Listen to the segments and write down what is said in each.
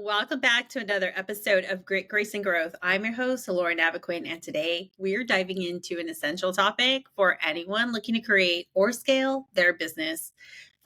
Welcome back to another episode of Grit, Grace, and Growth. I'm your host, Laura Navaquin, and today we're diving into an essential topic for anyone looking to create or scale their business: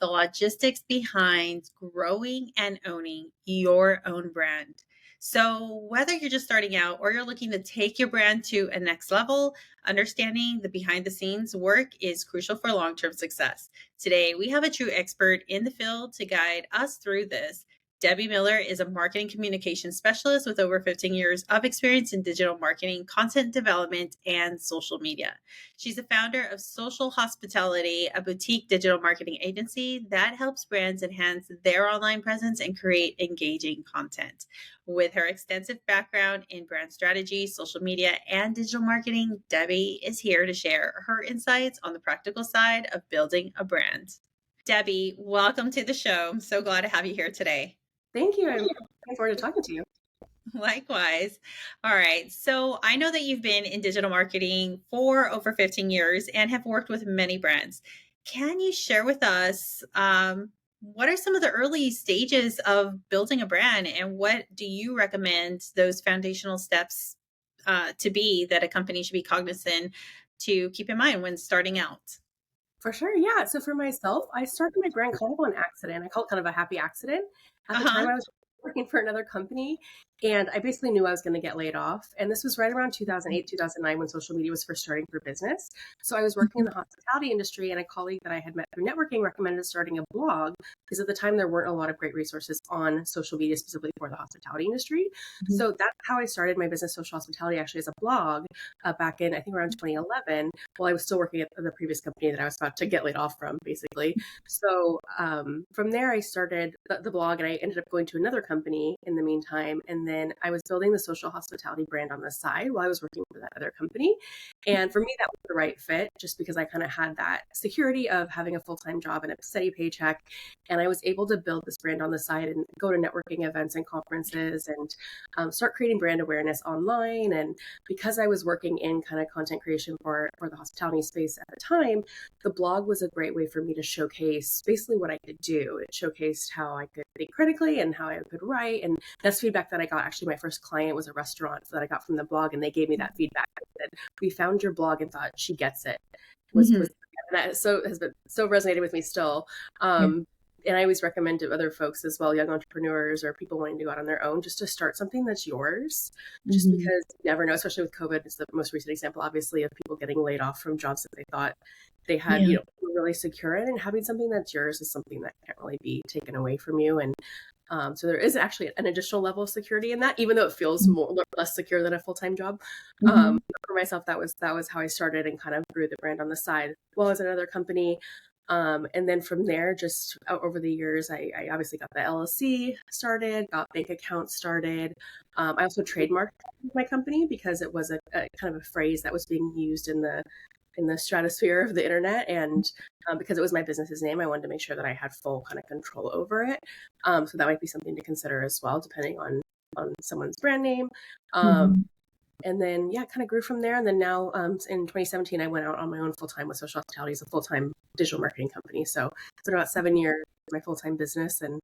the logistics behind growing and owning your own brand. So, whether you're just starting out or you're looking to take your brand to a next level, understanding the behind the scenes work is crucial for long-term success. Today, we have a true expert in the field to guide us through this. Debbie Miller is a marketing communications specialist with over 15 years of experience in digital marketing, content development, and social media. She's the founder of Social Hospitality, a boutique digital marketing agency that helps brands enhance their online presence and create engaging content. With her extensive background in brand strategy, social media, and digital marketing, Debbie is here to share her insights on the practical side of building a brand. Debbie, welcome to the show. I'm so glad to have you here today. Thank you. I'm looking forward to talking to you. Likewise. All right. So I know that you've been in digital marketing for over 15 years and have worked with many brands. Can you share with us what are some of the early stages of building a brand, and what do you recommend those foundational steps to be that a company should be cognizant to keep in mind when starting out? For sure. Yeah. So for myself, I started my brand kind of on accident. I call it kind of a happy accident. At the time, I was working for another company, and I basically knew I was going to get laid off. And this was right around 2008, 2009, when social media was first starting for business. So I was working in the hospitality industry, and a colleague that I had met through networking recommended starting a blog, because at the time there weren't a lot of great resources on social media specifically for the hospitality industry. So that's how I started my business, Social Hospitality, actually as a blog back in, I think, around 2011, while I was still working at the previous company that I was about to get laid off from, basically. So from there, I started the blog, and I ended up going to another company in the meantime. And then I was building the social hospitality brand on the side while I was working for that other company. And for me, that was the right fit, just because I kind of had that security of having a full-time job and a steady paycheck. And I was able to build this brand on the side and go to networking events and conferences and start creating brand awareness online. And because I was working in kind of content creation for the hospitality space at the time, the blog was a great way for me to showcase basically what I could do. It showcased how I could think critically and how I could write. And that's feedback that I got. Actually, my first client was a restaurant that I got from the blog, and they gave me that feedback. They said, "We found your blog and thought she gets it." And that has been so resonated with me still. And I always recommend to other folks as well, young entrepreneurs or people wanting to go out on their own, just to start something that's yours, just because you never know, especially with COVID. It's the most recent example, obviously, of people getting laid off from jobs that they thought they had, were really secure in, and having something that's yours is something that can't really be taken away from you. And so there is actually an additional level of security in that, even though it feels less secure than a full-time job. For myself, that was how I started and kind of grew the brand on the side while I was at another company. And then from there, just over the years, I obviously got the LLC started, got bank accounts started. I also trademarked my company because it was a kind of a phrase that was being used in the stratosphere of the internet. And because it was my business's name, I wanted to make sure that I had full kind of control over it. So that might be something to consider as well, depending on someone's brand name. And then, kind of grew from there. And then now in 2017, I went out on my own full-time with Social Hospitality as a full-time digital marketing company. So it's been about 7 years, my full-time business, and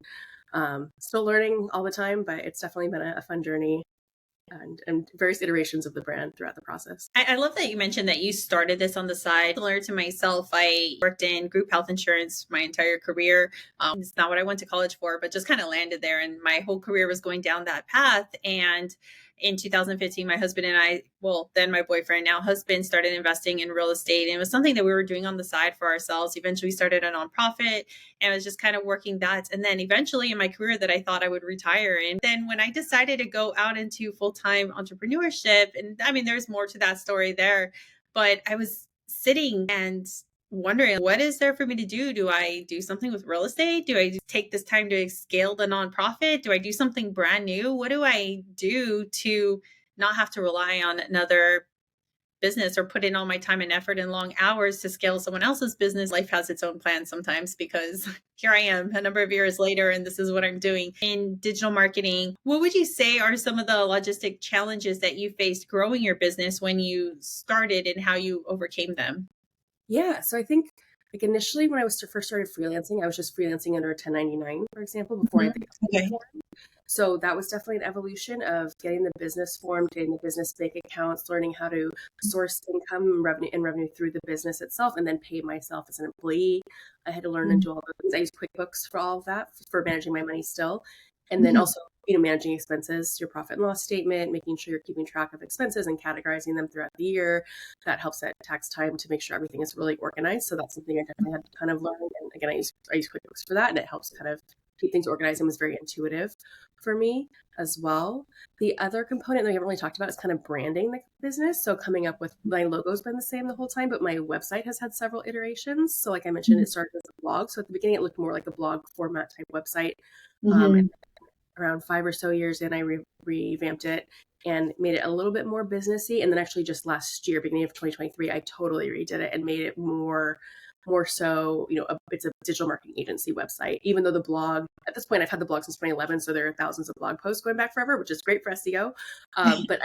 still learning all the time, but it's definitely been a fun journey. And various iterations of the brand throughout the process. I love that you mentioned that you started this on the side. Similar to myself, I worked in group health insurance my entire career. It's not what I went to college for, but just kind of landed there. And my whole career was going down that path. And in 2015, my husband and I, then my boyfriend, now husband, started investing in real estate. And it was something that we were doing on the side for ourselves. Eventually, we started a nonprofit, and it was just kind of working that. And then eventually in my career that I thought I would retire. And then when I decided to go out into full-time entrepreneurship, and I mean, there's more to that story there, but I was sitting and wondering, what is there for me to do? Do I do something with real estate? Do I take this time to scale the nonprofit? Do I do something brand new? What do I do to not have to rely on another business or put in all my time and effort and long hours to scale someone else's business? Life has its own plan sometimes, because here I am a number of years later, and this is what I'm doing in digital marketing. What would you say are some of the logistic challenges that you faced growing your business when you started, and how you overcame them? Yeah. So I think initially when I was first started freelancing, I was just freelancing under a 1099, for example, before I think. So that was definitely an evolution of getting the business formed, getting the business bank accounts, learning how to source income and revenue through the business itself, and then pay myself as an employee. I had to learn and do all those things. I use QuickBooks for all of that for managing my money still. And then also, managing expenses, your profit and loss statement, making sure you're keeping track of expenses and categorizing them throughout the year. That helps at tax time to make sure everything is really organized. So that's something I definitely had to kind of learn. And again, I use QuickBooks for that, and it helps kind of keep things organized and was very intuitive for me as well. The other component that we haven't really talked about is kind of branding the business. So coming up with, my logo's been the same the whole time, but my website has had several iterations. So like I mentioned, it started as a blog. So at the beginning, it looked more like a blog format type website. And around 5 or so years in, I revamped it and made it a little bit more businessy. And then actually just last year, beginning of 2023, I totally redid it and made it more so, it's a digital marketing agency website, even though the blog, at this point, I've had the blog since 2011. So there are thousands of blog posts going back forever, which is great for SEO. But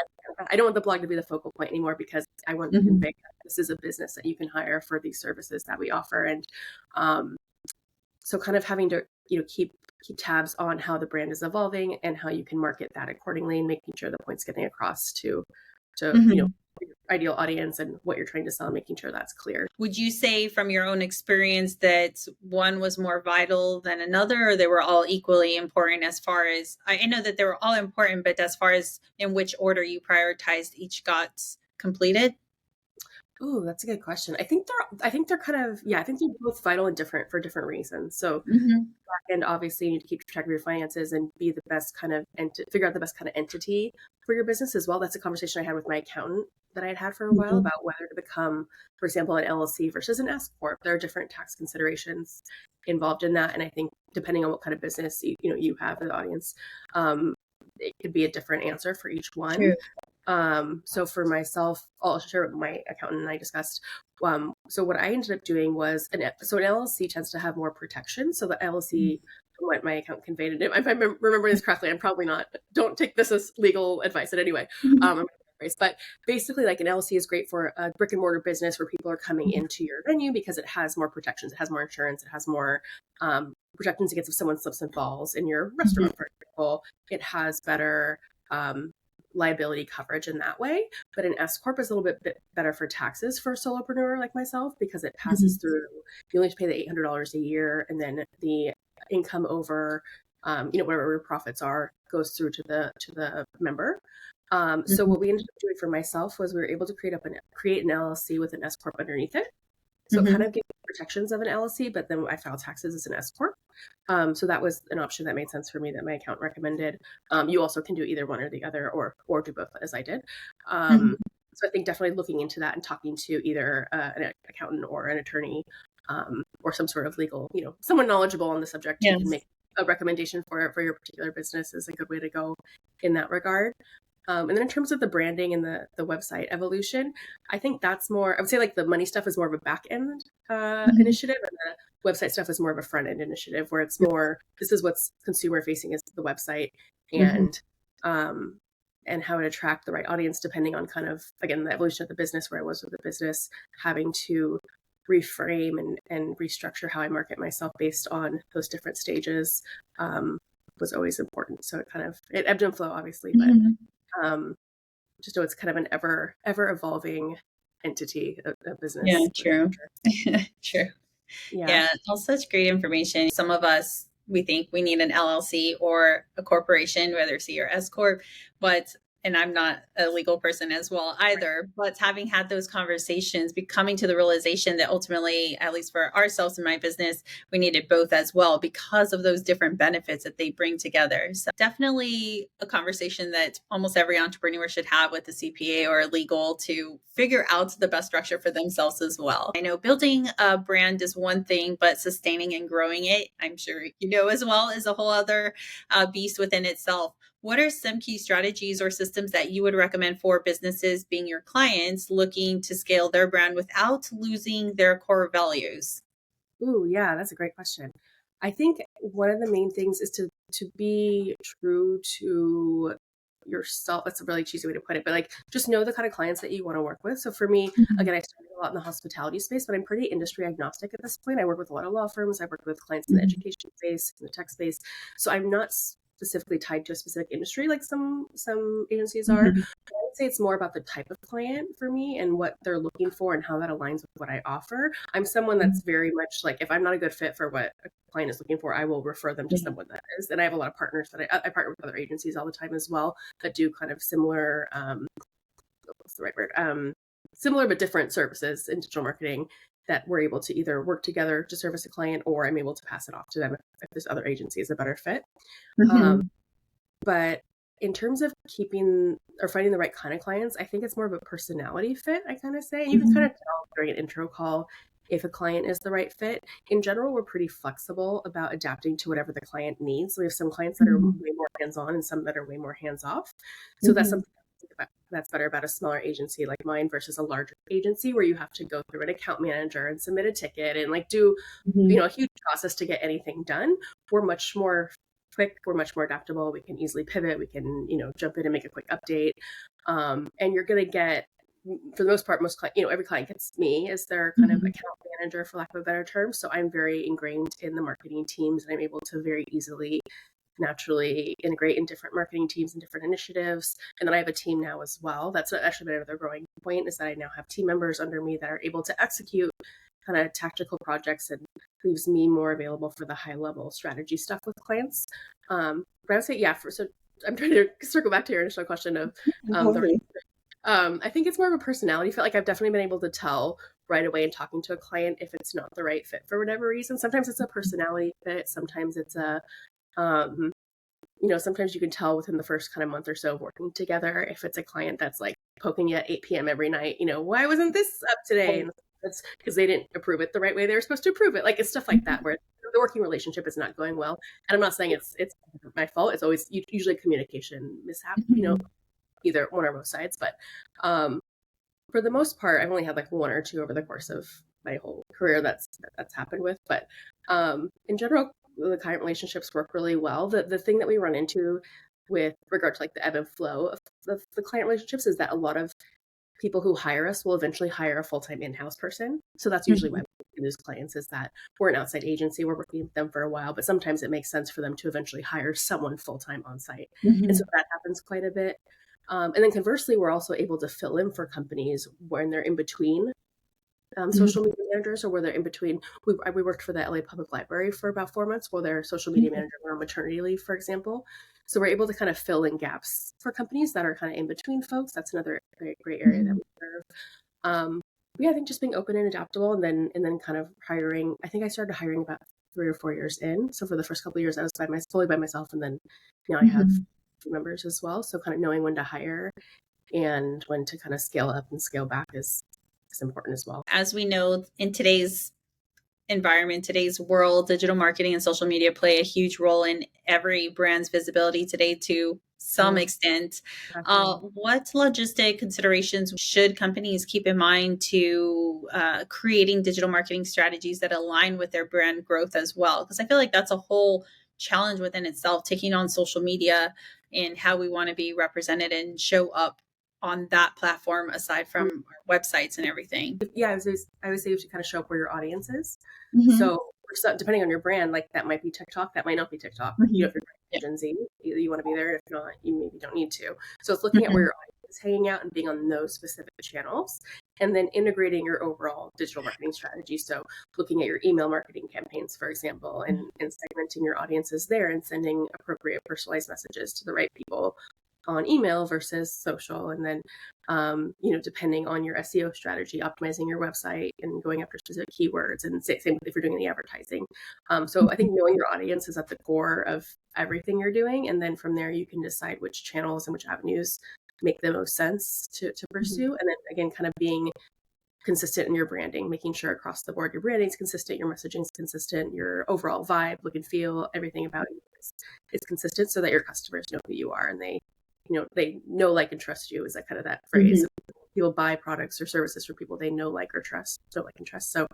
I don't want the blog to be the focal point anymore, because I want to convey that this is a business that you can hire for these services that we offer. And so kind of having to, keep tabs on how the brand is evolving and how you can market that accordingly, and making sure the point's getting across to your ideal audience and what you're trying to sell, and making sure that's clear. Would you say from your own experience that one was more vital than another, or they were all equally important? As far as I know that they were all important, but as far as in which order you prioritized each got completed? Oh, that's a good question. I think they're kind of, I think they're both vital and different for different reasons. So back end, obviously, you need to keep track of your finances and be the best kind of, and to figure out the best kind of entity for your business as well. That's a conversation I had with my accountant that I had had for a while about whether to become, for example, an LLC versus an S corp. There are different tax considerations involved in that, and I think depending on what kind of business you have in the audience, it could be a different answer for each one. True. So for myself, I'll share what my accountant and I discussed. So what I ended up doing was, an LLC tends to have more protection. So the LLC, what my accountant conveyed, if I remember this correctly, I'm probably not, don't take this as legal advice in any way. But basically, like, an LLC is great for a brick and mortar business where people are coming into your venue because it has more protections. It has more insurance. It has more protections against if someone slips and falls in your restaurant, for example. It has better liability coverage in that way. But an S corp is a little bit better for taxes for a solopreneur like myself, because it passes through, you only have to pay the $800 a year, and then the income over whatever your profits are goes through to the member. So what we ended up doing for myself was we were able to create an LLC with an S corp underneath it. So it kind of gave me protections of an LLC, but then I filed taxes as an S corp. So that was an option that made sense for me, that my accountant recommended. You also can do either one or the other, or do both, as I did. So I think definitely looking into that and talking to either an accountant or an attorney, or some sort of legal, someone knowledgeable on the subject who can make a recommendation for your particular business is a good way to go in that regard. And then in terms of the branding and the website evolution, I think that's more, I would say, like, the money stuff is more of a back end initiative, and the website stuff is more of a front end initiative, where it's more, this is what's consumer facing, is the website, and how to attract the right audience, depending on kind of, again, the evolution of the business, where I was with the business, having to reframe and restructure how I market myself based on those different stages was always important. So it ebbed and flowed, obviously, but just know it's kind of an ever evolving entity, a business. Yeah, true. True. Yeah, all such great information. Some of us, we think we need an LLC or a corporation, whether C or S corp, and I'm not a legal person as well either, but having had those conversations, coming to the realization that ultimately, at least for ourselves in my business, we needed both as well, because of those different benefits that they bring together. So definitely a conversation that almost every entrepreneur should have with a CPA or a legal, to figure out the best structure for themselves as well. I know building a brand is one thing, but sustaining and growing it, I'm sure as well, is a whole other beast within itself. What are some key strategies or systems that you would recommend for businesses, being your clients, looking to scale their brand without losing their core values? Ooh, yeah, that's a great question. I think one of the main things is to be true to yourself. That's a really cheesy way to put it, but like, just know the kind of clients that you want to work with. So for me, again, I started a lot in the hospitality space, but I'm pretty industry agnostic at this point. I work with a lot of law firms. I work with clients in the education space, in the tech space. So I'm not specifically tied to a specific industry like some agencies are. Mm-hmm. I would say it's more about the type of client for me and what they're looking for and how that aligns with what I offer. I'm someone that's very much like, if I'm not a good fit for what a client is looking for, I will refer them to someone that is. And I have a lot of partners that I partner with other agencies all the time as well that do kind of similar, what's the right word? Similar but different services in digital marketing that we're able to either work together to service a client, or I'm able to pass it off to them if this other agency is a better fit. Mm-hmm. But in terms of keeping or finding the right kind of clients, I think it's more of a personality fit, I kind of say. And you can kind of tell during an intro call if a client is the right fit. In general, we're pretty flexible about adapting to whatever the client needs. We have some clients that are way more hands-on and some that are way more hands-off. So that's something that's better about a smaller agency like mine versus a larger agency where you have to go through an account manager and submit a ticket and like do, a huge process to get anything done. We're much more quick. We're much more adaptable. We can easily pivot. We can, jump in and make a quick update. And you're going to get, for the most part, every client gets me as their kind of account manager, for lack of a better term. So I'm very ingrained in the marketing teams and I'm able to very easily naturally integrate in different marketing teams and different initiatives. And then I have a team now as well. That's actually been another growing point, is that I now have team members under me that are able to execute kind of tactical projects and leaves me more available for the high level strategy stuff with clients. But I would say, so I'm trying to circle back to your initial question of I think it's more of a personality fit. Like I've definitely been able to tell right away in talking to a client if it's not the right fit for whatever reason. Sometimes it's a personality fit. Sometimes it's a sometimes you can tell within the first kind of month or so of working together if it's a client that's like poking you at 8 p.m. every night, why wasn't this up today? And that's because they didn't approve it the right way they were supposed to approve it. Like it's stuff like that where the working relationship is not going well. And I'm not saying it's my fault. It's always usually communication mishap, either one or both sides. But for the most part, I've only had like one or two over the course of my whole career that's happened with. But in general, the client relationships work really well. The thing that we run into with regard to like the ebb and flow of the client relationships is that a lot of people who hire us will eventually hire a full-time in-house person. So that's usually why we lose clients, is that we're an outside agency, we're working with them for a while, but sometimes it makes sense for them to eventually hire someone full-time on site. And so that happens quite a bit. And then conversely, we're also able to fill in for companies when they're in between social media managers, or where they're in between. We worked for the LA Public Library for about 4 months while their social media manager went on maternity leave, for example. So we're able to kind of fill in gaps for companies that are kind of in between folks. That's another great area that we serve. I think just being open and adaptable, and then kind of hiring. I think I started hiring about 3 or 4 years in. So for the first couple of years, I was fully by myself, and then now I have team members as well. So kind of knowing when to hire and when to kind of scale up and scale back is important as well. As we know, in today's environment, today's world, digital marketing and social media play a huge role in every brand's visibility today to some extent. What logistic considerations should companies keep in mind to creating digital marketing strategies that align with their brand growth as well? Because I feel like that's a whole challenge within itself, taking on social media and how we want to be represented and show up on that platform aside from our websites and everything. Yeah, I would say you should kind of show up where your audience is. So depending on your brand, like that might be TikTok, that might not be TikTok. If you're Gen Z, you want to be there. If not, you maybe don't need to. So it's looking at where your audience is hanging out and being on those specific channels, and then integrating your overall digital marketing strategy. So looking at your email marketing campaigns, for example, and segmenting your audiences there and sending appropriate personalized messages to the right people on email versus social. And then, depending on your SEO strategy, optimizing your website and going after specific keywords, and same if you're doing any advertising. So I think knowing your audience is at the core of everything you're doing. And then from there, you can decide which channels and which avenues make the most sense to pursue. And then again, kind of being consistent in your branding, making sure across the board your branding is consistent, your messaging is consistent, your overall vibe, look and feel, everything about you is consistent, so that your customers know who you are and they know, like, and trust you. Is that kind of that phrase? People buy products or services from people they know, like, or trust. So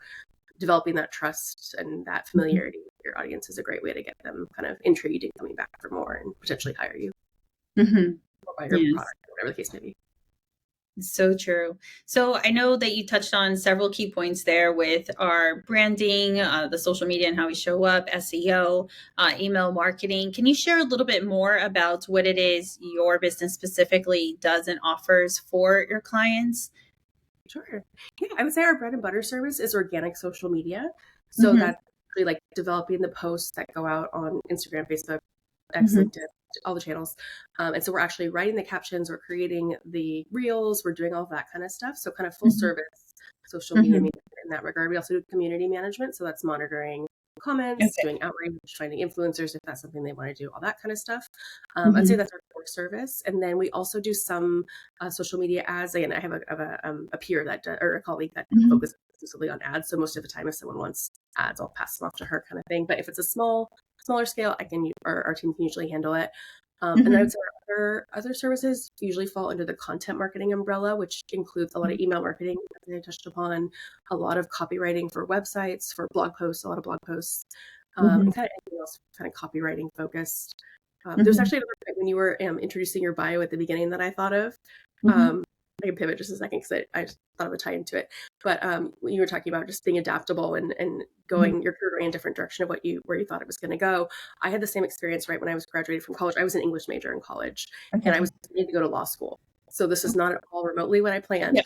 developing that trust and that familiarity with your audience is a great way to get them kind of intrigued and coming back for more and potentially hire you or buy your product, whatever the case may be. So true. So I know that you touched on several key points there with our branding, the social media and how we show up, SEO, email marketing. Can you share a little bit more about what it is your business specifically does and offers for your clients? Sure. Yeah, I would say our bread and butter service is organic social media. So Mm-hmm. that's really like developing the posts that go out on Instagram, Facebook, X, Mm-hmm. LinkedIn, all the channels. And so we're actually writing the captions, we're creating the reels, we're doing all that kind of stuff. So kind of full Mm-hmm. service social media Mm-hmm. management in that regard. We also do community management. So that's monitoring comments, Okay. doing outreach, finding influencers if that's something they want to do, all that kind of stuff. I'd say Mm-hmm. that's our core service. And then we also do some social media ads. Again, I have a peer that, or a colleague that Mm-hmm. focuses exclusively on ads. So most of the time, if someone wants ads, I'll pass them off to her kind of thing. But if it's a smaller scale, our team can usually handle it. And then I would Mm-hmm. say our other services usually fall under the content marketing umbrella, which includes a lot of email marketing, as I touched upon, a lot of copywriting for websites, for blog posts, a lot of blog posts, Mm-hmm. and kind of anything else kind of copywriting focused. There's Mm-hmm. actually another point when you were introducing your bio at the beginning that I thought of. Mm-hmm. I can pivot just a second because I just thought of a tie into it. But when you were talking about just being adaptable and going your career in a different direction of where you thought it was going to go, I had the same experience right when I was graduating from college. I was an English major in college, and I Okay. was planning to go to law school. So this is not at all remotely what I Yeah. planned.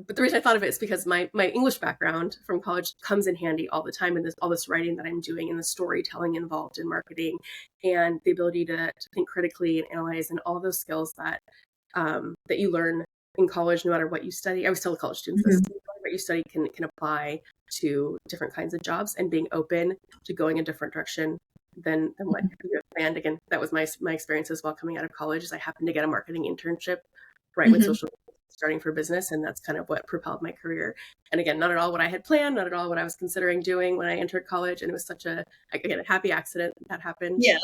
But the reason I thought of it is because my English background from college comes in handy all the time in all this writing that I'm doing and the storytelling involved in marketing and the ability to think critically and analyze and all those skills that you learn in college, no matter what you study. I always tell college students this: Mm-hmm. no matter what you study can apply to different kinds of jobs, and being open to going a different direction than what you have planned. Again, that was my experience as well coming out of college. Is I happened to get a marketing internship right when Mm-hmm. social media was starting for business, and that's kind of what propelled my career. And again, not at all what I had planned, not at all what I was considering doing when I entered college. And it was such a happy accident that happened. Yes.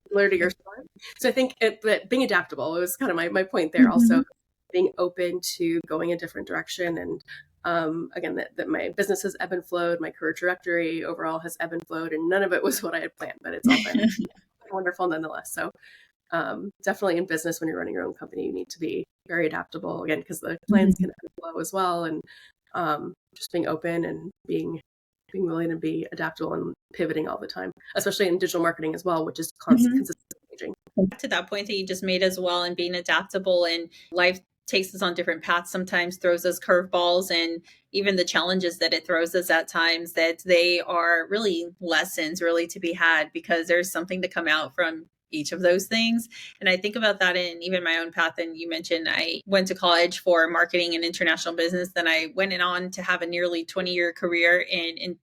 Similar to your story. So I think that being adaptable was kind of my point there. Mm-hmm. Also, being open to going a different direction. And again, that my business has ebb and flowed, my career trajectory overall has ebb and flowed, and none of it was what I had planned, but it's all been wonderful nonetheless. So definitely in business, when you're running your own company, you need to be very adaptable again, because the plans Mm-hmm. can ebb and flow as well. And just being open and being willing to be adaptable and pivoting all the time, especially in digital marketing as well, which is Mm-hmm. consistently changing. Back to that point that you just made as well, and being adaptable, and life takes us on different paths, sometimes throws us curveballs, and even the challenges that it throws us at times, that they are really lessons really to be had, because there's something to come out from each of those things. And I think about that in even my own path. And you mentioned I went to college for marketing and international business. Then I went on to have a nearly 20-year career in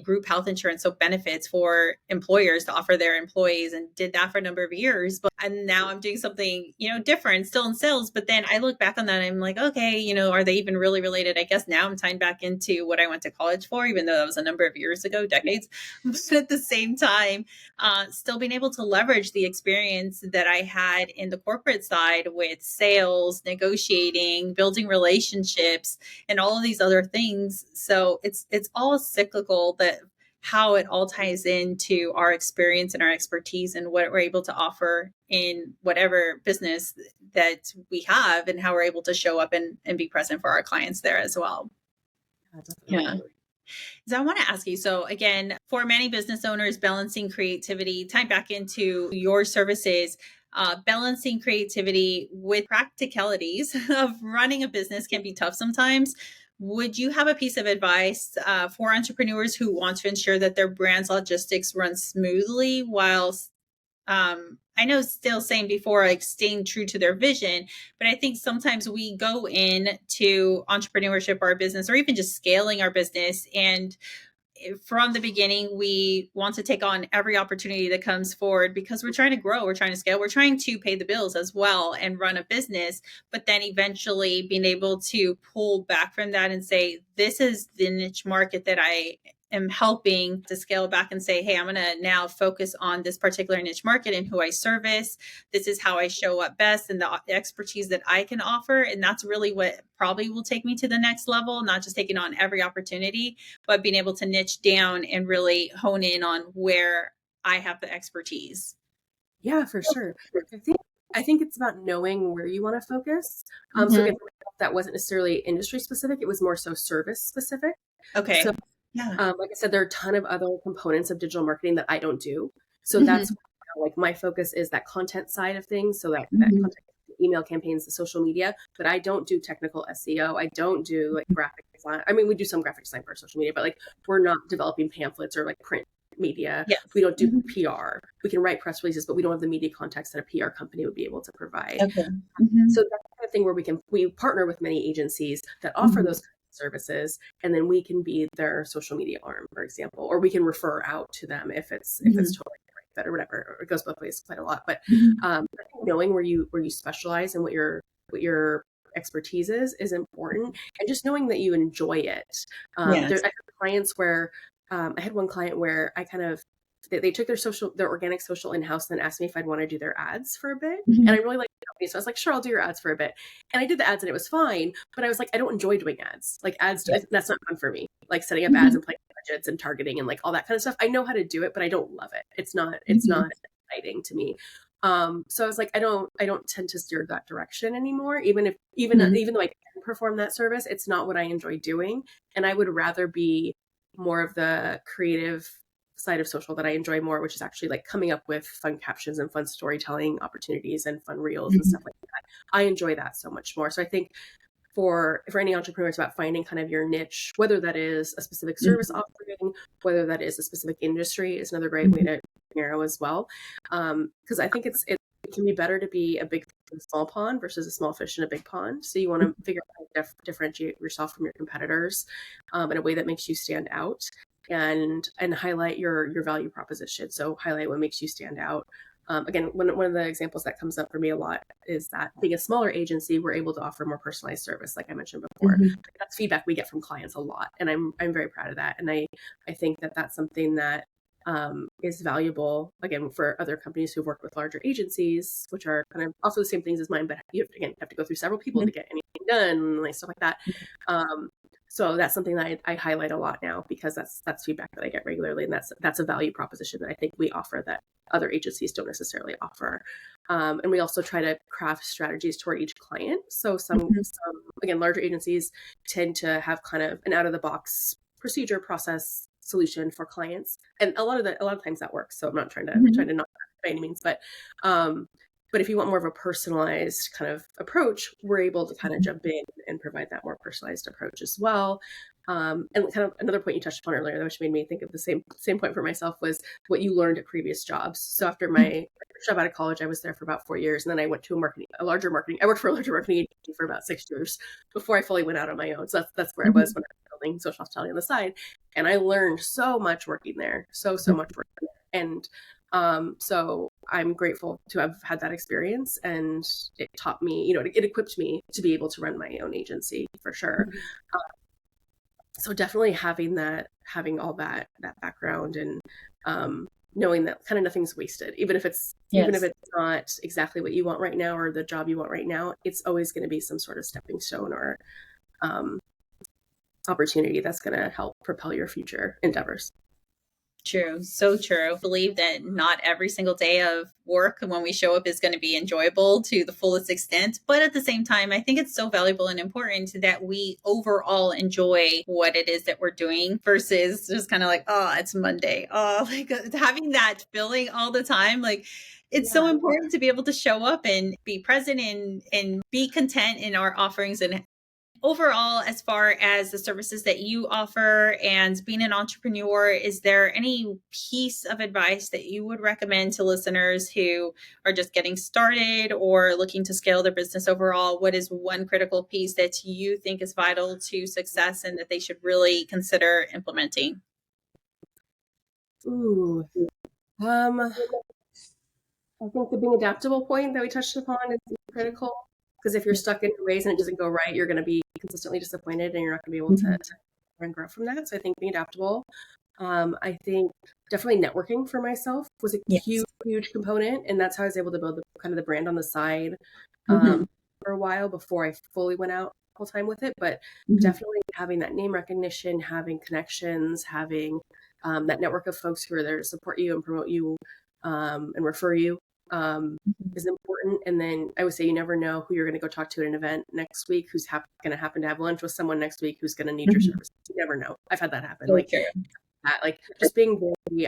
group health insurance, so benefits for employers to offer their employees, and did that for a number of years. But and now I'm doing something, different, still in sales. But then I look back on that and I'm like, okay, are they even really related? I guess now I'm tying back into what I went to college for, even though that was a number of years ago, decades. But at the same time, still being able to leverage the experience that I had in the corporate side with sales, negotiating, building relationships, and all of these other things. So it's all cyclical, that how it all ties into our experience and our expertise and what we're able to offer in whatever business that we have, and how we're able to show up and be present for our clients there as well. Definitely. Yeah. So I want to ask you, so again, for many business owners, balancing creativity, tying back into your services, balancing creativity with practicalities of running a business can be tough sometimes. Would you have a piece of advice for entrepreneurs who want to ensure that their brand's logistics run smoothly while I know still saying before, like staying true to their vision, but I think sometimes we go in to entrepreneurship or our business, or even just scaling our business, and from the beginning, we want to take on every opportunity that comes forward, because we're trying to grow, we're trying to scale, we're trying to pay the bills as well and run a business. But then eventually being able to pull back from that and say, this is the niche market that I am helping to scale back, and say, hey, I'm going to now focus on this particular niche market and who I service. This is how I show up best and the expertise that I can offer. And that's really what probably will take me to the next level, not just taking on every opportunity, but being able to niche down and really hone in on where I have the expertise. Yeah, for sure. I think I think it's about knowing where you want to focus. So Mm-hmm. again, that wasn't necessarily industry specific. It was more so service specific. Okay. So, Yeah. like I said, there are a ton of other components of digital marketing that I don't do. So Mhm. that's like my focus is that content side of things. So that Mhm. content, email campaigns, the social media, but I don't do technical SEO. I don't do like graphic design. I mean, we do some graphic design for social media, but like we're not developing pamphlets or like print media. Yes. We don't do Mhm. PR. We can write press releases, but we don't have the media context that a PR company would be able to provide. Okay. Mhm. So that's the kind of thing where we partner with many agencies that offer Mhm. those kinds of services, and then we can be their social media arm, for example, or we can refer out to them if it's Mhm. totally the right fit or whatever. It goes both ways quite a lot. But Mhm. I think knowing where you specialize and what your expertise is important, and just knowing that you enjoy it. I Yes. have clients where I had one client where I kind of they took their organic social in-house and then asked me if I'd want to do their ads for a bit. Mhm. And I really liked the company. So I was like, sure, I'll do your ads for a bit. And I did the ads and it was fine. But I was like, I don't enjoy doing ads. Like ads, Yeah. that's not fun for me. Like setting up ads Mhm. and playing budgets and targeting and like all that kind of stuff. I know how to do it, but I don't love it. It's Mhm. not exciting to me. So I was like, I don't tend to steer that direction anymore. Even Mhm. though I can perform that service, it's not what I enjoy doing. And I would rather be more of the creative side of social that I enjoy more, which is actually like coming up with fun captions and fun storytelling opportunities and fun reels and Mhm. stuff like that. I enjoy that so much more. So I think for any entrepreneur, it's about finding kind of your niche, whether that is a specific service Mhm. offering, whether that is a specific industry, is another great way Mhm. to narrow as well. Because I think it can be better to be a big fish in a small pond versus a small fish in a big pond. So you want to figure out how to differentiate yourself from your competitors in a way that makes you stand out and highlight your value proposition. So highlight what makes you stand out. Again, one of the examples that comes up for me a lot is that being a smaller agency, we're able to offer more personalized service, like I mentioned before. Mhm. That's feedback we get from clients a lot, and I'm very proud of that. And I think that that's something that is valuable again for other companies who've worked with larger agencies, which are kind of also the same things as mine, but you have to go through several people to get anything done, and like stuff like that. Um, so that's something that I highlight a lot now because that's feedback that I get regularly, and that's a value proposition that I think we offer that other agencies don't necessarily offer. And we also try to craft strategies toward each client. So some again, larger agencies tend to have kind of an out of the box procedure process solution for clients, and a lot of times that works. So I'm not trying to Mhm. knock that by any means, but if you want more of a personalized kind of approach, we're able to kind of jump in and provide that more personalized approach as well. And kind of another point you touched upon earlier, which made me think of the same point for myself, was what you learned at previous jobs. So after my first job out of college, I was there for about 4 years, and then I went to I worked for a larger marketing agency for about 6 years before I fully went out on my own. So that's where I was Mhm. when I was building social hospitality on the side, and I learned so much working there, so much working there. And so I'm grateful to have had that experience, and it taught me, it equipped me to be able to run my own agency for sure. So definitely having all that background, and knowing that kind of nothing's wasted, even if Yes. it's not exactly what you want right now or the job you want right now, it's always going to be some sort of stepping stone or um, opportunity that's going to help propel your future endeavors. True. So true. I believe that not every single day of work when we show up is going to be enjoyable to the fullest extent. But at the same time, I think it's so valuable and important that we overall enjoy what it is that we're doing versus just kind of like, oh, it's Monday. Oh, like having that feeling all the time. Like it's so Yeah. important to be able to show up and be present and be content in our offerings and overall, as far as the services that you offer and being an entrepreneur, is there any piece of advice that you would recommend to listeners who are just getting started or looking to scale their business overall? What is one critical piece that you think is vital to success and that they should really consider implementing? Ooh. I think the being adaptable point that we touched upon is critical, because if you're stuck in your ways and it doesn't go right, you're going to be consistently disappointed and you're not going to be able to and grow from that. So I think being adaptable. I think definitely networking for myself was a Yes. huge component, and that's how I was able to build kind of the brand on the side Mm-hmm. for a while before I fully went out full time with it. But Mm-hmm. definitely having that name recognition, having connections, having that network of folks who are there to support you and promote you and refer you is important. And then I would say you never know who you're going to go talk to at an event next week, who's going to happen to have lunch with someone next week who's going to need your service. You never know. I've had that happen. So true. Just being very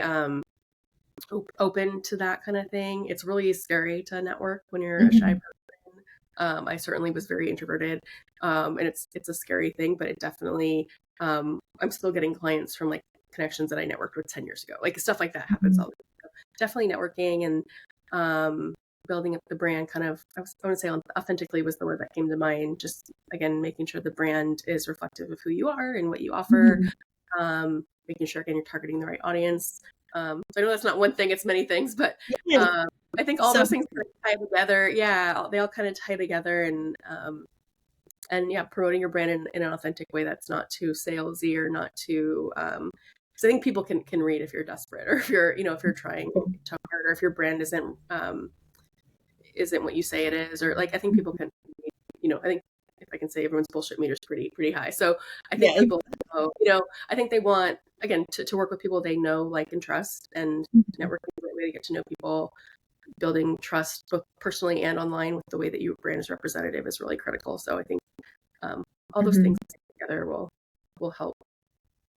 open to that kind of thing. It's really scary to network when you're a shy person. I certainly was very introverted, and it's a scary thing, but it definitely, I'm still getting clients from like connections that I networked with 10 years ago. Like stuff like that happens all the time. So definitely networking and building up the brand kind of, I want to say authentically was the word that came to mind. Just again, making sure the brand is reflective of who you are and what you offer. Making sure, again, you're targeting the right audience. So I know that's not one thing, it's many things, but I think all those things tie together. Yeah, they all kind of tie together, and yeah, promoting your brand in an authentic way that's not too salesy or not too. Because I think people can read if you're desperate, or if you're trying too hard, or if your brand isn't what you say it is, or like I think people can. I think if I can say everyone's bullshit meter is pretty high. So I think people know, I think they want, again, to work with people they know, like, and trust, and networking is a great way to get to know people. Building trust both personally and online with the way that your brand is representative is really critical. So I think all those things together will help.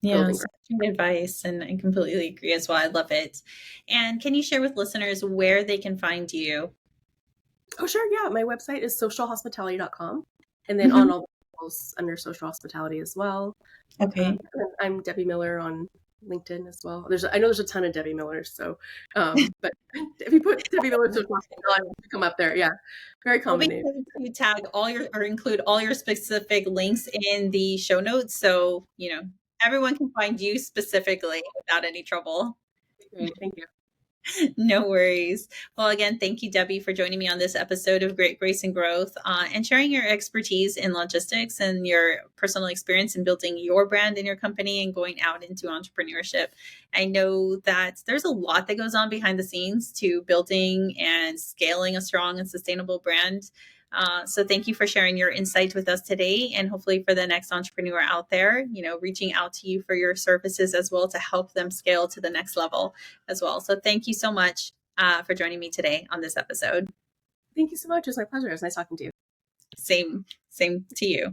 Yeah, such good advice, and I completely agree as well. I love it. And can you share with listeners where they can find you? Oh, sure. Yeah. My website is socialhospitality.com. And then on all the channels under Social Hospitality as well. Okay. I'm Debbie Miller on LinkedIn as well. I know there's a ton of Debbie Millers. So, but if you put Debbie Miller Social Hospitality, it'll come up there. Yeah. Very common name. You tag include all your specific links in the show notes. So, everyone can find you specifically without any trouble. Great. Thank you. No worries. Well, again, thank you, Debbie, for joining me on this episode of Great Grace and Growth and sharing your expertise in logistics and your personal experience in building your brand in your company and going out into entrepreneurship. I know that there's a lot that goes on behind the scenes to building and scaling a strong and sustainable brand. So thank you for sharing your insight with us today, and hopefully for the next entrepreneur out there, reaching out to you for your services as well to help them scale to the next level as well. So thank you so much for joining me today on this episode. Thank you so much. It was my pleasure. It was nice talking to you. Same to you.